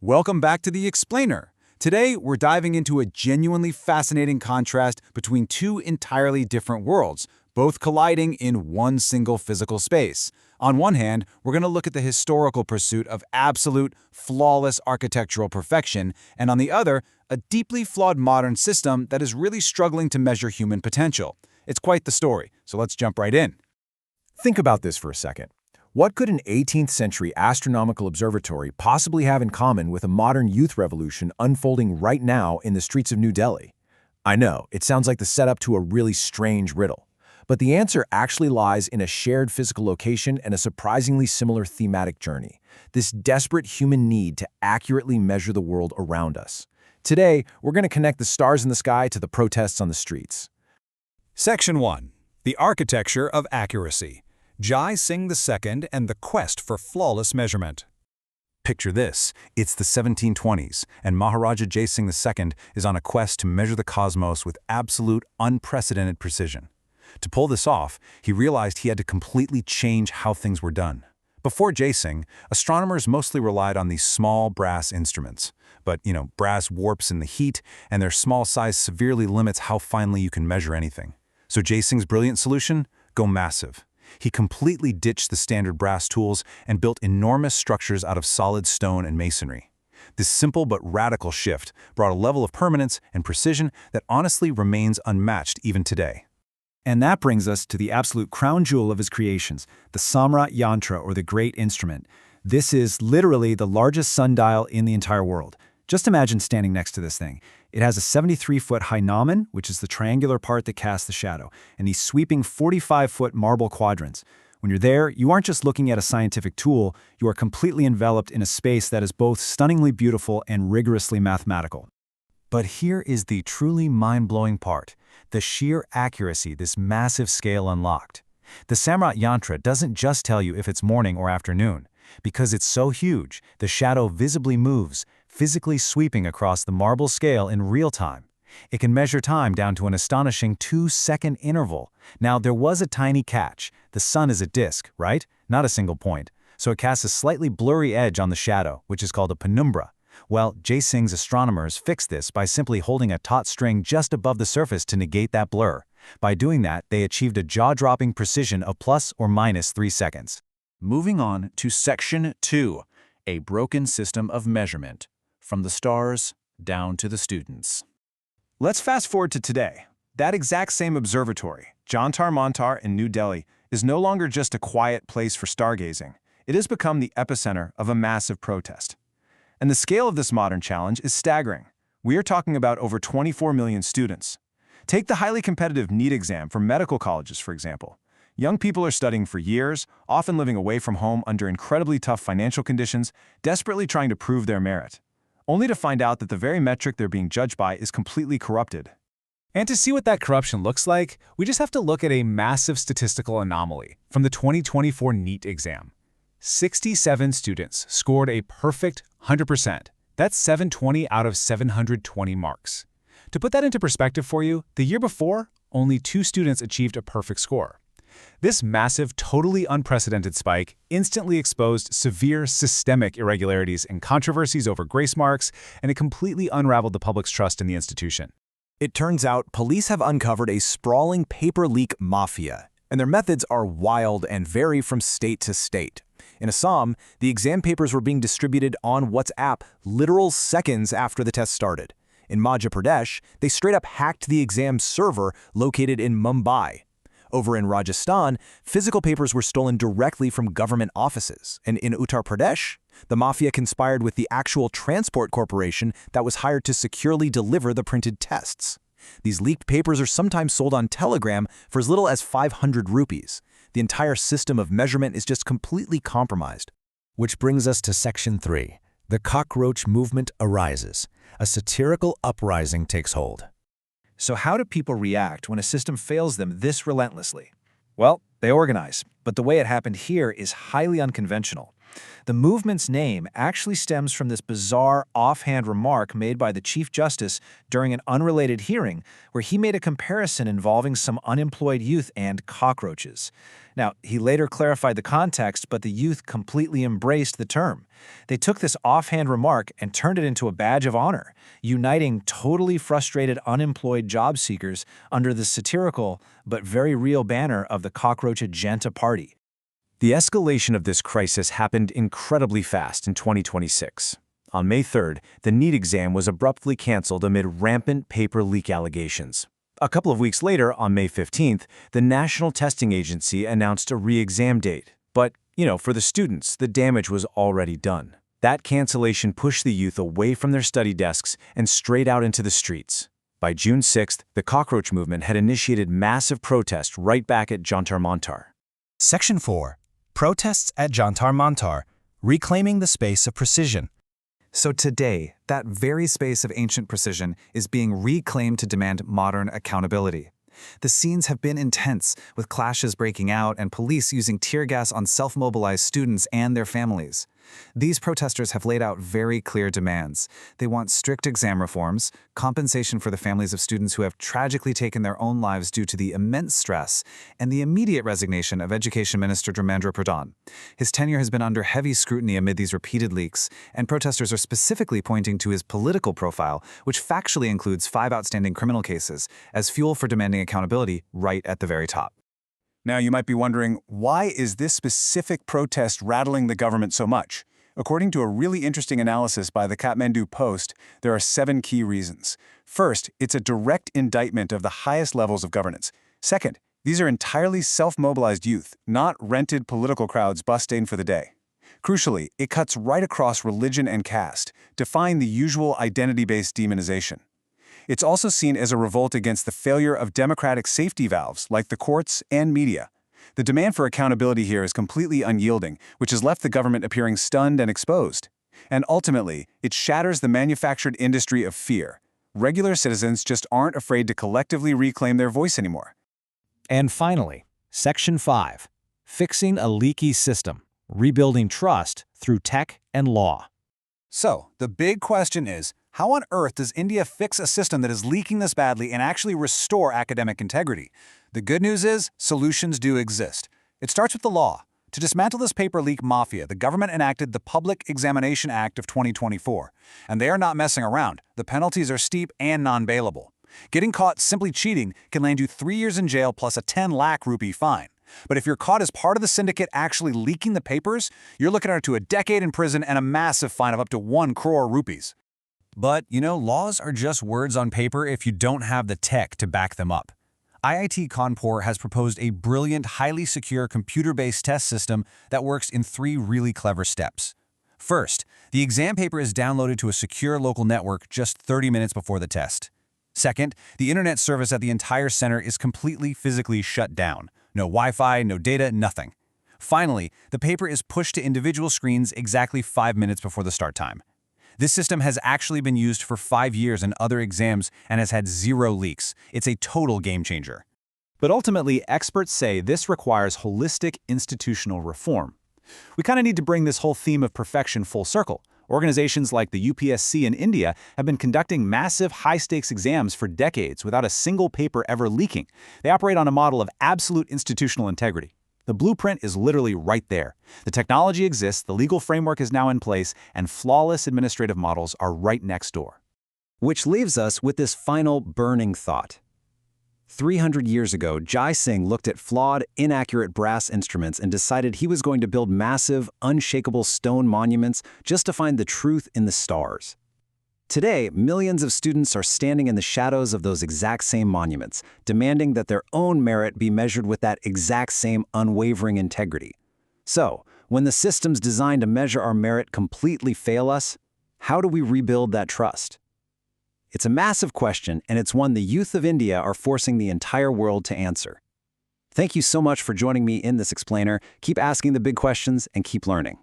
Welcome back to The Explainer. Today, we're diving into a genuinely fascinating contrast between two entirely different worlds, both colliding in one single physical space. On one hand, we're going to look at the historical pursuit of absolute, flawless architectural perfection, and on the other, a deeply flawed modern system that is really struggling to measure human potential. It's quite the story, so let's jump right in. Think about this for a second. What could an 18th century astronomical observatory possibly have in common with a modern youth revolution unfolding right now in the streets of New Delhi? I know, it sounds like the setup to a really strange riddle. But the answer actually lies in a shared physical location and a surprisingly similar thematic journey. This desperate human need to accurately measure the world around us. Today, we're going to connect the stars in the sky to the protests on the streets. Section 1. The Architecture of Accuracy. Jai Singh II and the Quest for Flawless Measurement. Picture this, it's the 1720s, and Maharaja Jai Singh II is on a quest to measure the cosmos with absolute, unprecedented precision. To pull this off, he realized he had to completely change how things were done. Before Jai Singh, astronomers mostly relied on these small brass instruments. But, brass warps in the heat, and their small size severely limits how finely you can measure anything. So Jai Singh's brilliant solution? Go massive. He completely ditched the standard brass tools and built enormous structures out of solid stone and masonry. This simple but radical shift brought a level of permanence and precision that honestly remains unmatched even today. And that brings us to the absolute crown jewel of his creations, the Samrat Yantra, or the Great Instrument. This is literally the largest sundial in the entire world. Just imagine standing next to this thing. It has a 73-foot high gnomon, which is the triangular part that casts the shadow, and these sweeping 45-foot marble quadrants. When you're there, you aren't just looking at a scientific tool, you are completely enveloped in a space that is both stunningly beautiful and rigorously mathematical. But here is the truly mind-blowing part, the sheer accuracy this massive scale unlocked. The Samrat Yantra doesn't just tell you if it's morning or afternoon. Because it's so huge, the shadow visibly moves, physically sweeping across the marble scale in real time. It can measure time down to an astonishing 2-second interval. Now, there was a tiny catch. The sun is a disk, right? Not a single point. So it casts a slightly blurry edge on the shadow, which is called a penumbra. Well, Jai Singh's astronomers fixed this by simply holding a taut string just above the surface to negate that blur. By doing that, they achieved a jaw-dropping precision of plus or minus 3 seconds. Moving on to Section 2, a broken system of measurement, from the stars down to the students. Let's fast forward to today. That exact same observatory, Jantar Mantar in New Delhi, is no longer just a quiet place for stargazing. It has become the epicenter of a massive protest. And the scale of this modern challenge is staggering. We are talking about over 24 million students. Take the highly competitive NEET exam for medical colleges, for example. Young people are studying for years, often living away from home under incredibly tough financial conditions, desperately trying to prove their merit, only to find out that the very metric they're being judged by is completely corrupted. And to see what that corruption looks like, we just have to look at a massive statistical anomaly from the 2024 NEET exam. 67 students scored a perfect 100%. That's 720 out of 720 marks. To put that into perspective for you, the year before, only 2 students achieved a perfect score. This massive, totally unprecedented spike instantly exposed severe systemic irregularities and controversies over grace marks, and it completely unraveled the public's trust in the institution. It turns out police have uncovered a sprawling paper leak mafia, and their methods are wild and vary from state to state. In Assam, the exam papers were being distributed on WhatsApp literal seconds after the test started. In Madhya Pradesh, they straight up hacked the exam server located in Mumbai. Over in Rajasthan, physical papers were stolen directly from government offices. And in Uttar Pradesh, the mafia conspired with the actual transport corporation that was hired to securely deliver the printed tests. These leaked papers are sometimes sold on Telegram for as little as 500 rupees. The entire system of measurement is just completely compromised. Which brings us to Section 3. The cockroach movement arises. A satirical uprising takes hold. So how do people react when a system fails them this relentlessly? Well, they organize, but the way it happened here is highly unconventional. The movement's name actually stems from this bizarre offhand remark made by the Chief Justice during an unrelated hearing where he made a comparison involving some unemployed youth and cockroaches. Now, he later clarified the context, but the youth completely embraced the term. They took this offhand remark and turned it into a badge of honor, uniting totally frustrated unemployed job seekers under the satirical but very real banner of the Cockroach Agenta Party. The escalation of this crisis happened incredibly fast in 2026. On May 3rd, the NEET exam was abruptly canceled amid rampant paper leak allegations. A couple of weeks later, on May 15th, the National Testing Agency announced a re-exam date. But, for the students, the damage was already done. That cancellation pushed the youth away from their study desks and straight out into the streets. By June 6th, the cockroach movement had initiated massive protests right back at Jantar Mantar. Section 4. Protests at Jantar Mantar, reclaiming the space of precision. So today, that very space of ancient precision is being reclaimed to demand modern accountability. The scenes have been intense, with clashes breaking out and police using tear gas on self-mobilized students and their families. These protesters have laid out very clear demands. They want strict exam reforms, compensation for the families of students who have tragically taken their own lives due to the immense stress, and the immediate resignation of Education Minister Dharmendra Pradhan. His tenure has been under heavy scrutiny amid these repeated leaks, and protesters are specifically pointing to his political profile, which factually includes 5 outstanding criminal cases, as fuel for demanding accountability right at the very top. Now, you might be wondering, why is this specific protest rattling the government so much? According to a really interesting analysis by the Kathmandu Post, there are 7 key reasons. First, it's a direct indictment of the highest levels of governance. Second, these are entirely self-mobilized youth, not rented political crowds busting for the day. Crucially, it cuts right across religion and caste, defying the usual identity-based demonization. It's also seen as a revolt against the failure of democratic safety valves like the courts and media. The demand for accountability here is completely unyielding, which has left the government appearing stunned and exposed. And ultimately, it shatters the manufactured industry of fear. Regular citizens just aren't afraid to collectively reclaim their voice anymore. And finally, Section 5. Fixing a leaky system, rebuilding trust through tech and law. So, the big question is, how on earth does India fix a system that is leaking this badly and actually restore academic integrity? The good news is, solutions do exist. It starts with the law. To dismantle this paper leak mafia, the government enacted the Public Examination Act of 2024. And they are not messing around. The penalties are steep and non-bailable. Getting caught simply cheating can land you 3 years in jail plus a 10 lakh rupee fine. But if you're caught as part of the syndicate actually leaking the papers, you're looking at up to a decade in prison and a massive fine of up to 1 crore rupees. But, laws are just words on paper if you don't have the tech to back them up. IIT Kanpur has proposed a brilliant, highly secure computer-based test system that works in 3 really clever steps. First, the exam paper is downloaded to a secure local network just 30 minutes before the test. Second, the internet service at the entire center is completely physically shut down. No Wi-Fi, no data, nothing. Finally, the paper is pushed to individual screens exactly 5 minutes before the start time. This system has actually been used for 5 years in other exams and has had 0 leaks. It's a total game changer. But ultimately, experts say this requires holistic institutional reform. We kind of need to bring this whole theme of perfection full circle. Organizations like the UPSC in India have been conducting massive high-stakes exams for decades without a single paper ever leaking. They operate on a model of absolute institutional integrity. The blueprint is literally right there. The technology exists, the legal framework is now in place, and flawless administrative models are right next door. Which leaves us with this final burning thought. 300 years ago, Jai Singh looked at flawed, inaccurate brass instruments and decided he was going to build massive, unshakable stone monuments just to find the truth in the stars. Today, millions of students are standing in the shadows of those exact same monuments, demanding that their own merit be measured with that exact same unwavering integrity. So, when the systems designed to measure our merit completely fail us, how do we rebuild that trust? It's a massive question, and it's one the youth of India are forcing the entire world to answer. Thank you so much for joining me in this explainer. Keep asking the big questions and keep learning.